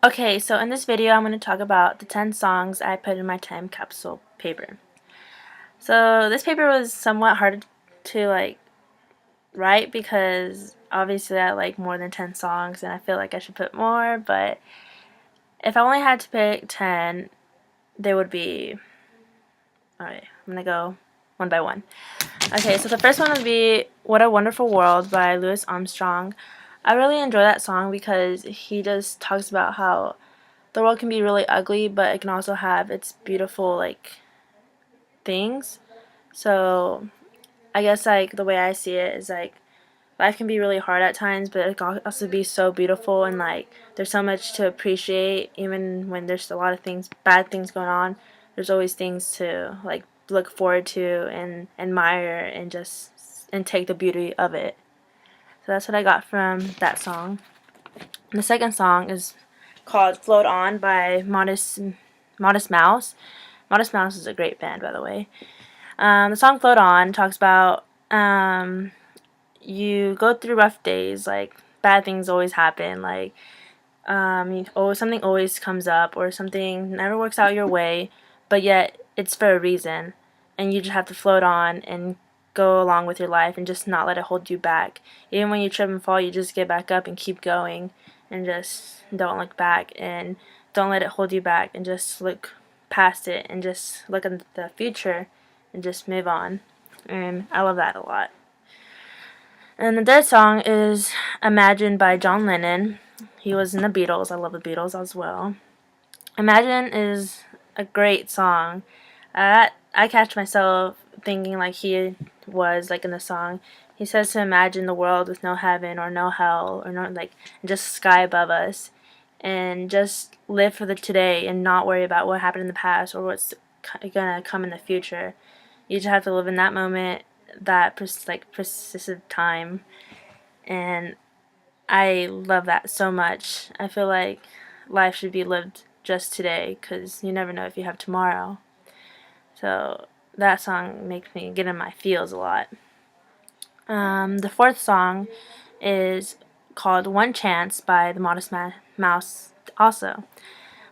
Okay, so in this video I'm going to talk about the 10 songs I put in my time capsule paper. So this paper was somewhat hard to write because obviously I like more than 10 songs and I feel like I should put more, but if I only had to pick 10, they would be, alright, I'm going to go one by one. Okay, so the first one would be What a Wonderful World by Louis Armstrong. I really enjoy that song because he just talks about how the world can be really ugly, but it can also have its beautiful things. So I guess the way I see it is life can be really hard at times, but it can also be so beautiful and there's so much to appreciate even when there's a lot of bad things going on. There's always things to look forward to and admire and take the beauty of it. So that's what I got from that song. And the second song is called Float On by Modest Mouse. Modest Mouse is a great band, by the way. The song Float On talks about you go through rough days, bad things always happen, something always comes up or something never works out your way, but yet it's for a reason, and you just have to float on and go along with your life and just not let it hold you back. Even when you trip and fall, you just get back up and keep going and just don't look back and don't let it hold you back and just look past it and just look at the future and just move on. And I love that a lot. And the third song is Imagine by John Lennon. He was in the Beatles. I love the Beatles as well. Imagine is a great song. I catch myself thinking like he was in the song. He says to imagine the world with no heaven or no hell or no just sky above us, and just live for the today and not worry about what happened in the past or what's gonna come in the future. You just have to live in that moment, that persistent time, and I love that so much. I feel like life should be lived just today because you never know if you have tomorrow. So that song makes me get in my feels a lot. The fourth song is called One Chance by the Mouse also.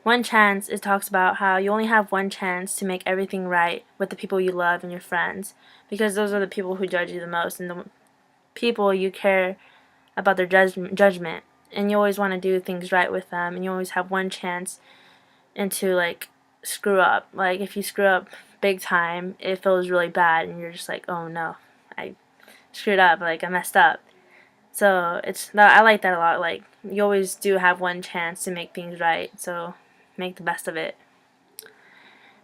One chance, it talks about how you only have one chance to make everything right with the people you love and your friends, because those are the people who judge you the most and the people you care about their judgment, and you always want to do things right with them, and you always have one chance and to screw up. Like if you screw up big time, it feels really bad and you're just like, oh no, I screwed up, I messed up. So I like that a lot. Like you always do have one chance to make things right, so make the best of it.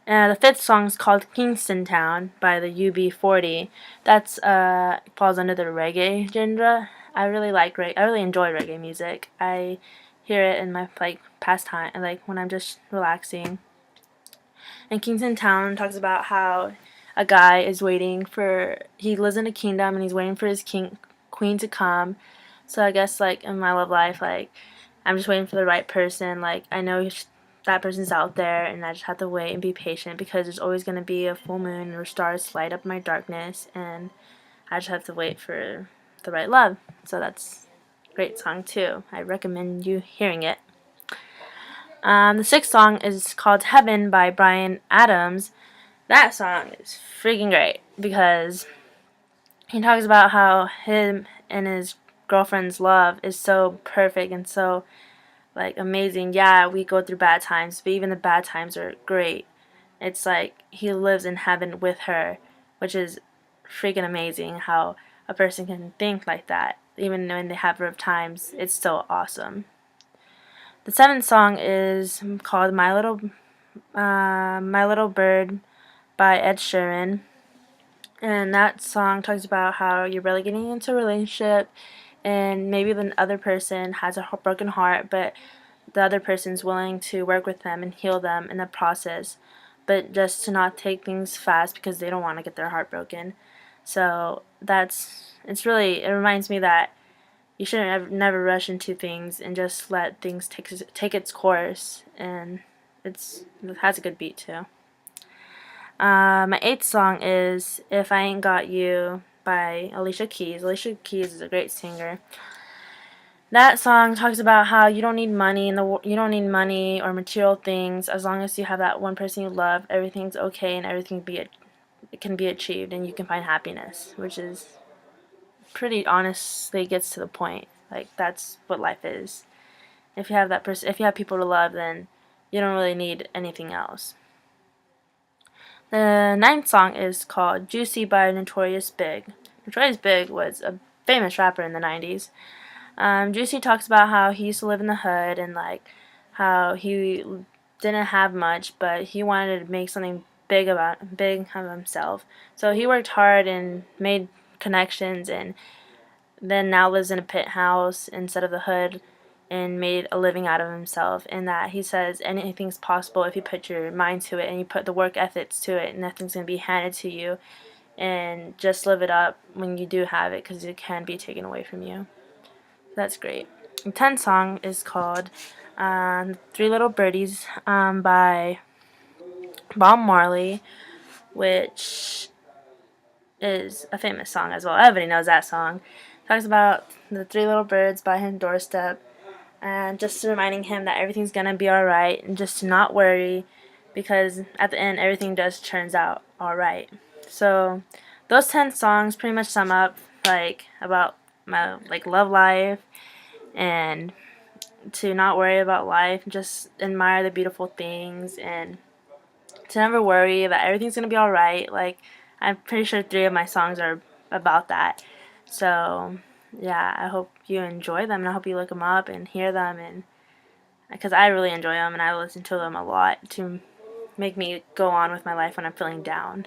The fifth song is called Kingston Town by the UB40. That's falls under the reggae genre. I really I really enjoy reggae music. I hear it in my pastime, when I'm just relaxing. And Kingston Town talks about how a guy is he lives in a kingdom and he's waiting for his queen to come. So I guess in my love life, I'm just waiting for the right person. I know that person's out there, and I just have to wait and be patient because there's always going to be a full moon or stars light up my darkness, and I just have to wait for the right love. So that's a great song too. I recommend you hearing it. The sixth song is called Heaven by Bryan Adams. That song is freaking great because he talks about how him and his girlfriend's love is so perfect and so amazing. Yeah, we go through bad times, but even the bad times are great. It's like he lives in heaven with her, which is freaking amazing how a person can think like that. Even when they have rough times, it's so awesome. The seventh song is called My Little Bird by Ed Sheeran. And that song talks about how you're really getting into a relationship and maybe the other person has a broken heart, but the other person's willing to work with them and heal them in the process, but just to not take things fast because they don't want to get their heart broken. So it reminds me that you shouldn't never rush into things and just let things take its course, and it has a good beat too. My eighth song is If I Ain't Got You by Alicia Keys. Alicia Keys is a great singer. That song talks about how you don't need money you don't need money or material things. As long as you have that one person you love, everything's okay and it can be achieved and you can find happiness, which is pretty honestly gets to the point. Like that's what life is. If you have that person, if you have people to love, then you don't really need anything else. The ninth song is called Juicy by Notorious Big. Notorious Big was a famous rapper in the 90s. Juicy talks about how he used to live in the hood and like how he didn't have much, but he wanted to make something big of himself. So he worked hard and made connections, and then now lives in a pit house instead of the hood, and made a living out of himself. And that he says anything's possible if you put your mind to it and you put the work ethics to it. Nothing's gonna be handed to you, and just live it up when you do have it, because it can be taken away from you. That's great. The 10th song is called Three Little Birdies by Bob Marley, which is a famous song as well. Everybody knows that song. It talks about the three little birds by his doorstep and just reminding him that everything's going to be alright and just to not worry, because at the end everything just turns out alright. So those 10 songs pretty much sum up like about my like love life, and to not worry about life, just admire the beautiful things, and to never worry that everything's gonna be alright. Like, I'm pretty sure 3 of my songs are about that. So, yeah, I hope you enjoy them, and I hope you look them up and hear them, and because I really enjoy them and I listen to them a lot to make me go on with my life when I'm feeling down.